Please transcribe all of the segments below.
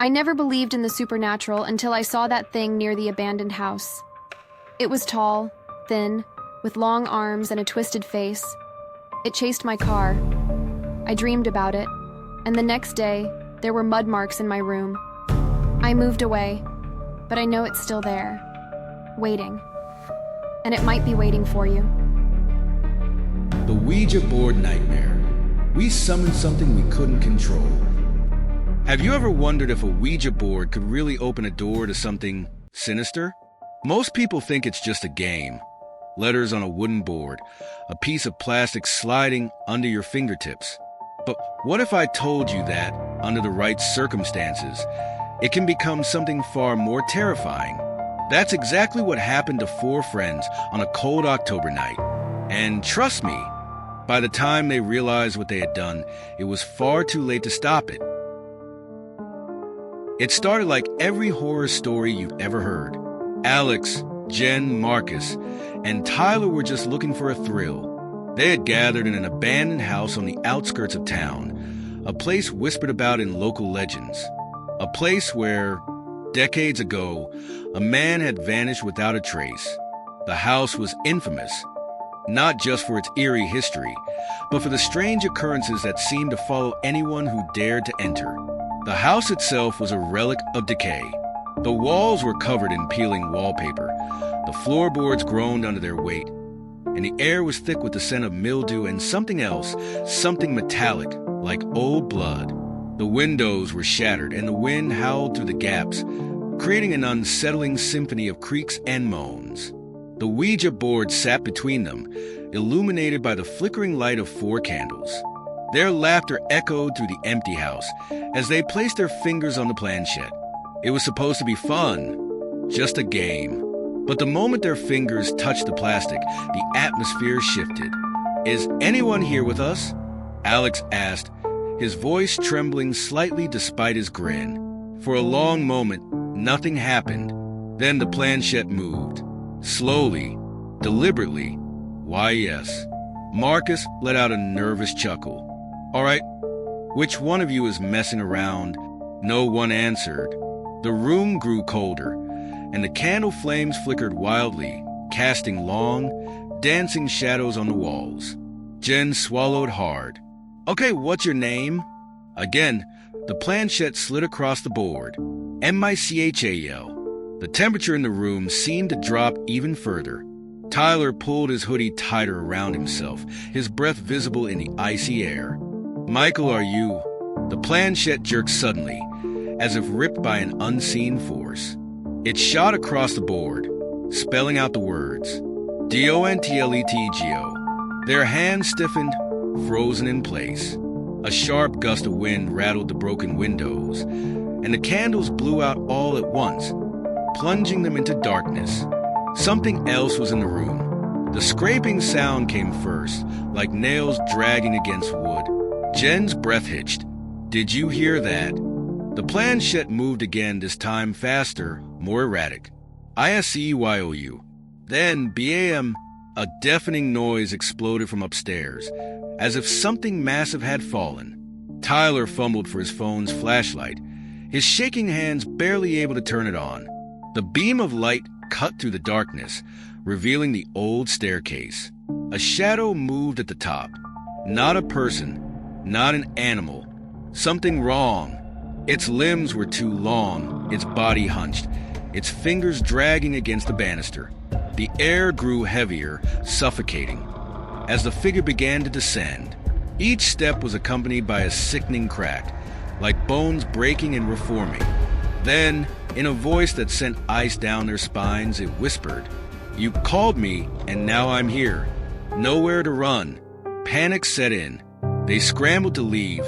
I never believed in the supernatural until I saw that thing near the abandoned house. It was tall, thin, with long arms and a twisted face. It chased my car. I dreamed about it, and the next day, there were mud marks in my room. I moved away, but I know it's still there, waiting. And it might be waiting for you. The Ouija board nightmare. We summoned something we couldn't control. Have you ever wondered if a Ouija board could really open a door to something sinister? Most people think it's just a game. Letters on a wooden board, a piece of plastic sliding under your fingertips. But what if I told you that, under the right circumstances, it can become something far more terrifying? That's exactly what happened to four friends on a cold October night. And trust me, by the time they realized what they had done, it was far too late to stop it. It started like every horror story you've ever heard. Alex, Jen, Marcus, and Tyler were just looking for a thrill. They had gathered in an abandoned house on the outskirts of town, a place whispered about in local legends. A place where, decades ago, a man had vanished without a trace. The house was infamous, not just for its eerie history, but for the strange occurrences that seemed to follow anyone who dared to enter. The house itself was a relic of decay. The walls were covered in peeling wallpaper, the floorboards groaned under their weight, and the air was thick with the scent of mildew and something else, something metallic, like old blood. The windows were shattered, and the wind howled through the gaps, creating an unsettling symphony of creaks and moans. The Ouija board sat between them, illuminated by the flickering light of 4 candles. Their laughter echoed through the empty house as they placed their fingers on the planchette. It was supposed to be fun, just a game. But the moment their fingers touched the plastic, the atmosphere shifted. "Is anyone here with us?" Alex asked, his voice trembling slightly despite his grin. For a long moment, nothing happened. Then the planchette moved. Slowly, deliberately. Why, yes. Marcus let out a nervous chuckle. "All right, which one of you is messing around?" No one answered. The room grew colder, and the candle flames flickered wildly, casting long, dancing shadows on the walls. Jen swallowed hard. "Okay, what's your name?" Again, the planchette slid across the board. Michael. The temperature in the room seemed to drop even further. Tyler pulled his hoodie tighter around himself, his breath visible in the icy air. "Michael, are you?" The planchette jerked suddenly, as if ripped by an unseen force. It shot across the board, spelling out the words, DONTLETGO. Their hands stiffened, frozen in place. A sharp gust of wind rattled the broken windows, and the candles blew out all at once, plunging them into darkness. Something else was in the room. The scraping sound came first, like nails dragging against wood. Jen's breath hitched. "Did you hear that?" The planchette moved again, this time faster, more erratic. ISEYOU. Then, BAM, a deafening noise exploded from upstairs, as if something massive had fallen. Tyler fumbled for his phone's flashlight, his shaking hands barely able to turn it on. The beam of light cut through the darkness, revealing the old staircase. A shadow moved at the top. Not a person, not an animal. Something wrong. Its limbs were too long, its body hunched, its fingers dragging against the banister. The air grew heavier, suffocating, as the figure began to descend. Each step was accompanied by a sickening crack, like bones breaking and reforming. Then, in a voice that sent ice down their spines, it whispered, "You called me, and now I'm here. Nowhere to run." Panic set in. They scrambled to leave,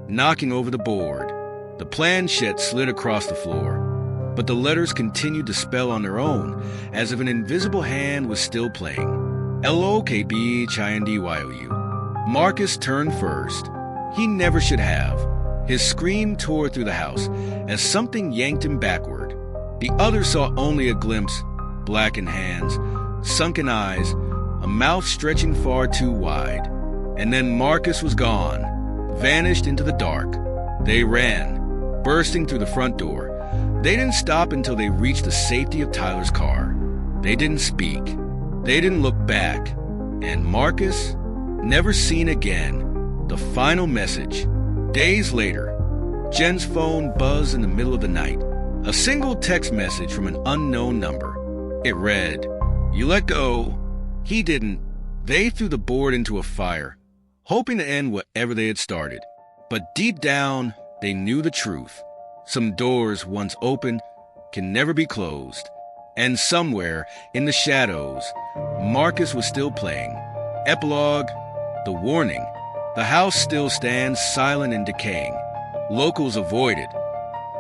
knocking over the board. The planchette slid across the floor, but the letters continued to spell on their own, as if an invisible hand was still playing. LOKBHINDYOU. Marcus turned first. He never should have. His scream tore through the house as something yanked him backward. The others saw only a glimpse, blackened hands, sunken eyes, a mouth stretching far too wide. And then Marcus was gone, vanished into the dark. They ran, bursting through the front door. They didn't stop until they reached the safety of Tyler's car. They didn't speak. They didn't look back. And Marcus, never seen again. The final message. Days later, Jen's phone buzzed in the middle of the night. A single text message from an unknown number. It read, "You let go." He didn't. They threw the board into a fire, hoping to end whatever they had started. But deep down, they knew the truth. Some doors, once open, can never be closed. And somewhere in the shadows, Marcus was still playing. Epilogue, the warning. The house still stands silent and decaying. Locals avoid it,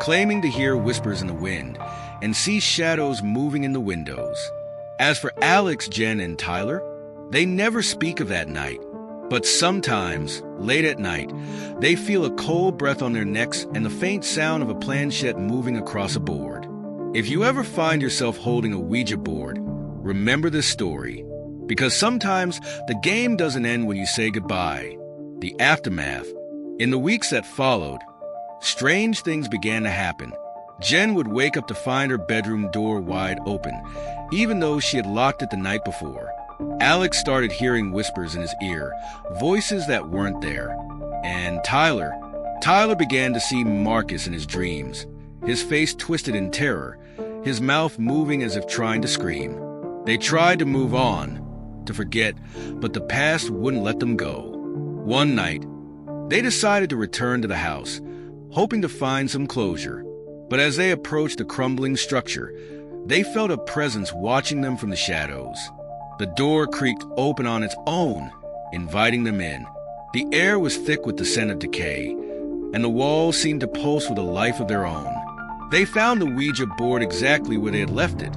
claiming to hear whispers in the wind and see shadows moving in the windows. As for Alex, Jen, and Tyler, they never speak of that night. But sometimes, late at night, they feel a cold breath on their necks and the faint sound of a planchette moving across a board. If you ever find yourself holding a Ouija board, remember this story. Because sometimes the game doesn't end when you say goodbye. The aftermath. In the weeks that followed, strange things began to happen. Jen would wake up to find her bedroom door wide open, even though she had locked it the night before. Alex started hearing whispers in his ear, voices that weren't there. And Tyler began to see Marcus in his dreams, his face twisted in terror, his mouth moving as if trying to scream. They tried to move on, to forget, but the past wouldn't let them go. One night, they decided to return to the house, hoping to find some closure. But as they approached the crumbling structure, they felt a presence watching them from the shadows. The door creaked open on its own, inviting them in. The air was thick with the scent of decay, and the walls seemed to pulse with a life of their own. They found the Ouija board exactly where they had left it,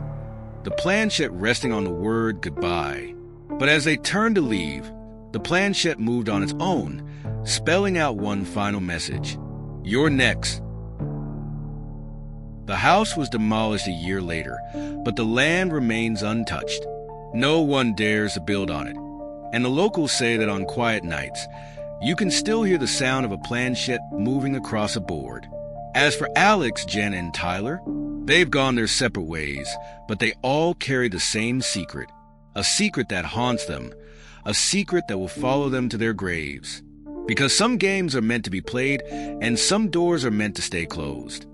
the planchette resting on the word goodbye. But as they turned to leave, the planchette moved on its own, spelling out one final message. "You're next." The house was demolished a year later, but the land remains untouched. No one dares to build on it, and the locals say that on quiet nights, you can still hear the sound of a planchette moving across a board. As for Alex, Jen, and Tyler, they've gone their separate ways, but they all carry the same secret, a secret that haunts them, a secret that will follow them to their graves. Because some games are meant to be played, and some doors are meant to stay closed.